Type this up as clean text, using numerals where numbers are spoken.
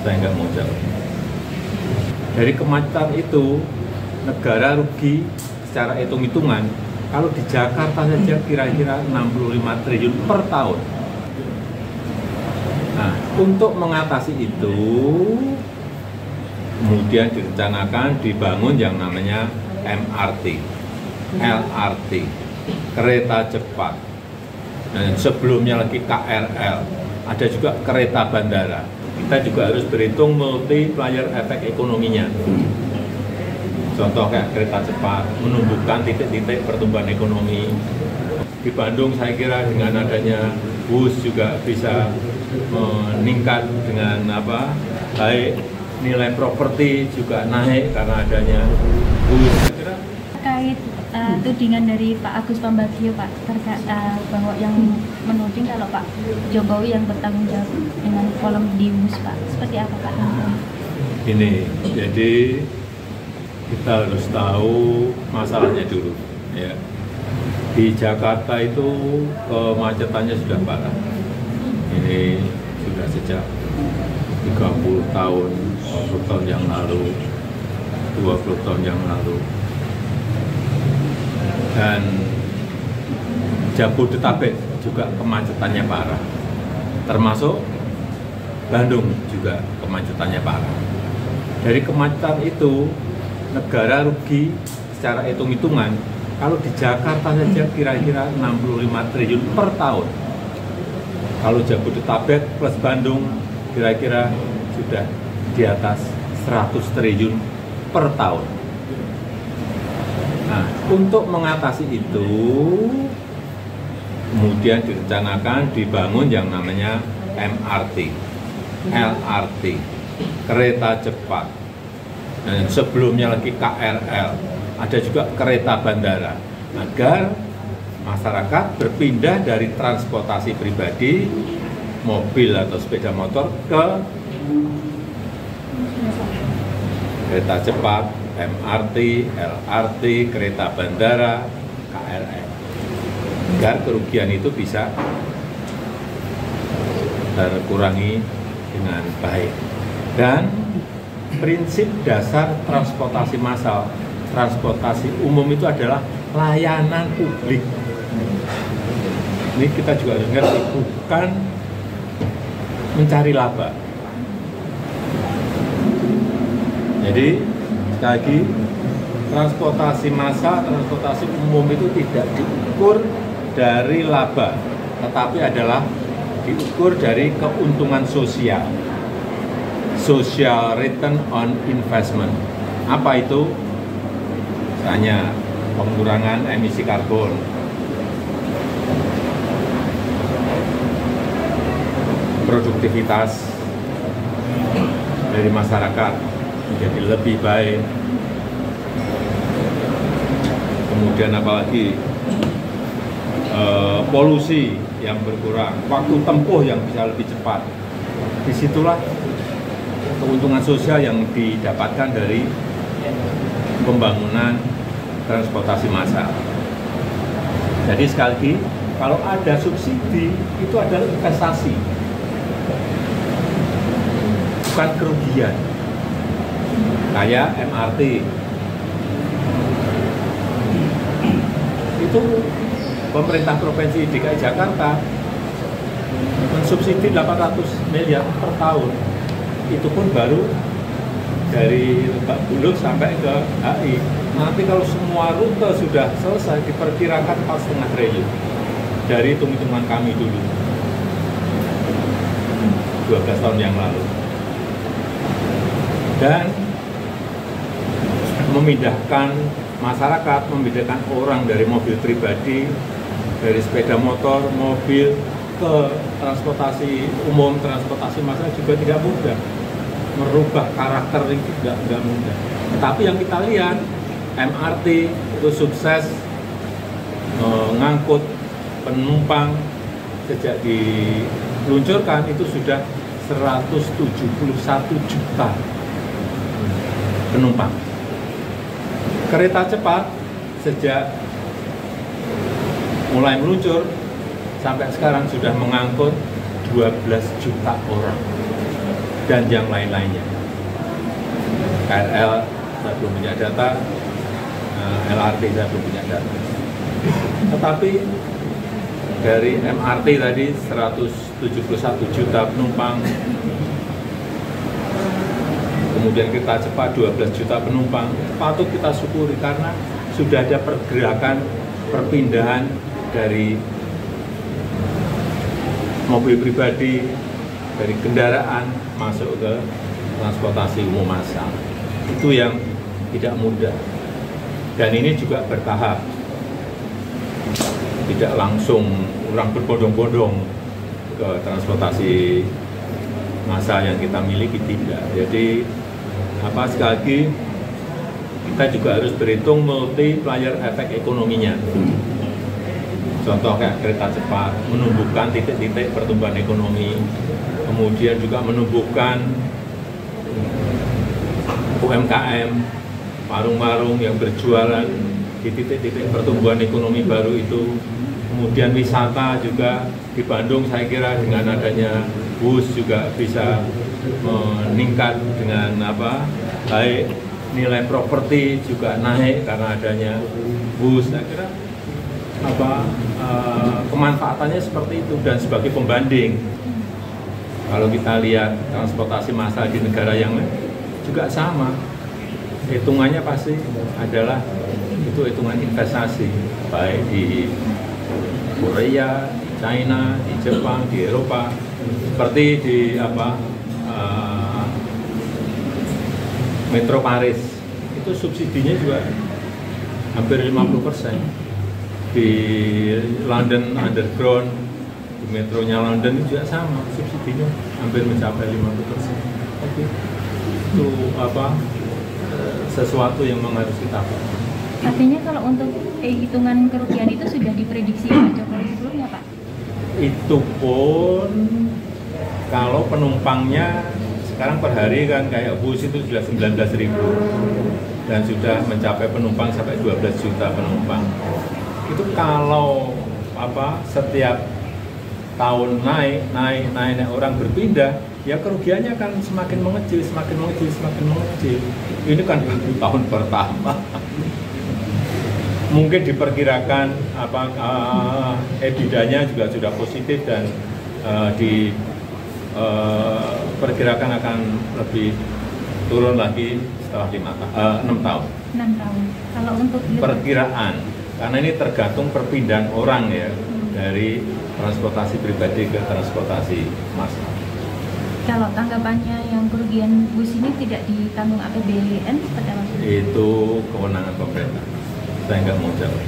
Saya nggak mau jawab. Dari kemacetan itu, negara rugi secara hitung-hitungan, kalau di Jakarta saja kira-kira 65 triliun per tahun. Nah, untuk mengatasi itu, kemudian direncanakan dibangun yang namanya MRT, LRT, kereta cepat, dan sebelumnya lagi KRL, ada juga kereta bandara. Kita juga harus berhitung multiplier efek ekonominya. Contoh kayak kereta cepat, menumbuhkan titik-titik pertumbuhan ekonomi. Di Bandung saya kira dengan adanya bus juga bisa meningkat dengan baik nilai properti juga naik karena adanya bus. Terkait tudingan dari Pak Agus Pambagio Pak terkait bahwa yang menuding kalau Pak Jokowi yang bertanggung jawab dengan kolom di bus Pak, seperti apa Pak? Ini jadi kita harus tahu masalahnya dulu ya. Di Jakarta itu kemacetannya sudah parah. Ini sudah sejak 30 tahun, 40 tahun yang lalu, 20 tahun yang lalu. Dan Jabodetabek juga kemacetannya parah. Termasuk Bandung juga kemacetannya parah. Dari kemacetan itu, negara rugi secara hitung-hitungan, kalau di Jakarta saja kira-kira 65 triliun per tahun. Kalau Jabodetabek plus Bandung kira-kira sudah di atas 100 triliun per tahun. Nah, untuk mengatasi itu, kemudian direncanakan dibangun yang namanya MRT, LRT, kereta cepat, dan sebelumnya lagi KRL, ada juga kereta bandara, agar masyarakat berpindah dari transportasi pribadi, mobil atau sepeda motor ke kereta cepat, MRT, LRT, kereta bandara, KRL, agar kerugian itu bisa terkurangi dengan baik. Dan prinsip dasar transportasi massal, transportasi umum itu adalah layanan publik. Ini kita juga harus ngerti, bukan mencari laba. Jadi sekali lagi, transportasi massal, transportasi umum itu tidak diukur dari laba, tetapi adalah diukur dari keuntungan sosial, social return on investment. Apa itu? Misalnya pengurangan emisi karbon, produktivitas dari masyarakat menjadi lebih baik, kemudian apalagi polusi yang berkurang, waktu tempuh yang bisa lebih cepat. Disitulah keuntungan sosial yang didapatkan dari pembangunan transportasi massal. Jadi sekali lagi, kalau ada subsidi itu adalah investasi, bukan kerugian. Kayak MRT itu pemerintah Provinsi DKI Jakarta mensubsidi 800 miliar per tahun. Itu pun baru dari Lebak Bulus sampai ke HI. Nanti kalau semua rute sudah selesai, diperkirakan 4,5 triliun dari hitung-hitungan kami dulu 12 tahun yang lalu. Dan memindahkan masyarakat, memindahkan orang dari mobil pribadi, dari sepeda motor, mobil ke transportasi umum, transportasi massal juga tidak mudah. Merubah karakter itu tidak mudah. Tetapi yang kita lihat, MRT itu sukses mengangkut penumpang. Sejak diluncurkan itu sudah 171 juta penumpang. Kereta cepat sejak mulai meluncur sampai sekarang sudah mengangkut 12 juta orang. dan yang lain-lainnya. KRL saya belum punya data, LRT saya belum punya data. Tetapi dari MRT tadi 171 juta penumpang, kemudian kereta cepat 12 juta penumpang, patut kita syukuri karena sudah ada pergerakan perpindahan dari mobil pribadi, dari kendaraan masuk ke transportasi umum massal. Itu yang tidak mudah. Dan ini juga bertahap. Tidak langsung orang berbondong-bondong ke transportasi massal yang kita miliki, tidak. Jadi sekali lagi kita juga harus berhitung multiplier efek ekonominya. Contoh kayak kereta cepat menumbuhkan titik-titik pertumbuhan ekonomi, kemudian juga menumbuhkan UMKM, warung-warung yang berjualan di titik-titik pertumbuhan ekonomi baru itu. Kemudian wisata juga di Bandung saya kira dengan adanya bus juga bisa meningkat dengan baik nilai properti juga naik karena adanya bus. Saya kira kemanfaatannya seperti itu. Dan sebagai pembanding, kalau kita lihat transportasi massal di negara yang lain juga sama, hitungannya pasti adalah itu hitungan investasi, baik di Korea, di China, di Jepang, di Eropa, seperti di Metro Paris itu subsidinya juga hampir 50%. Di London Underground, di metronya London juga sama, subsidinya hampir mencapai 50%. Oke. Itu sesuatu yang harus kita pahami. Artinya kalau untuk hitungan kerugian itu sudah diprediksi Pak Jokowi sebelumnya, Pak? Itu pun kalau penumpangnya sekarang per hari kan kayak bus itu sudah 19.000 dan sudah mencapai penumpang sampai 12 juta penumpang. Itu kalau setiap tahun naik orang berpindah, ya kerugiannya akan semakin mengecil. Ini kan baru tahun pertama. Mungkin diperkirakan EBITDA-nya juga sudah positif dan diperkirakan akan lebih turun lagi setelah 6 tahun. 6 tahun. Kalau untuk perkiraan, karena ini tergantung perpindahan orang ya, dari transportasi pribadi ke transportasi massal. Kalau tanggapannya yang kerugian bus ini tidak ditanggung APBN seperti apa? Itu kewenangan pemerintah. Saya nggak mau jawab.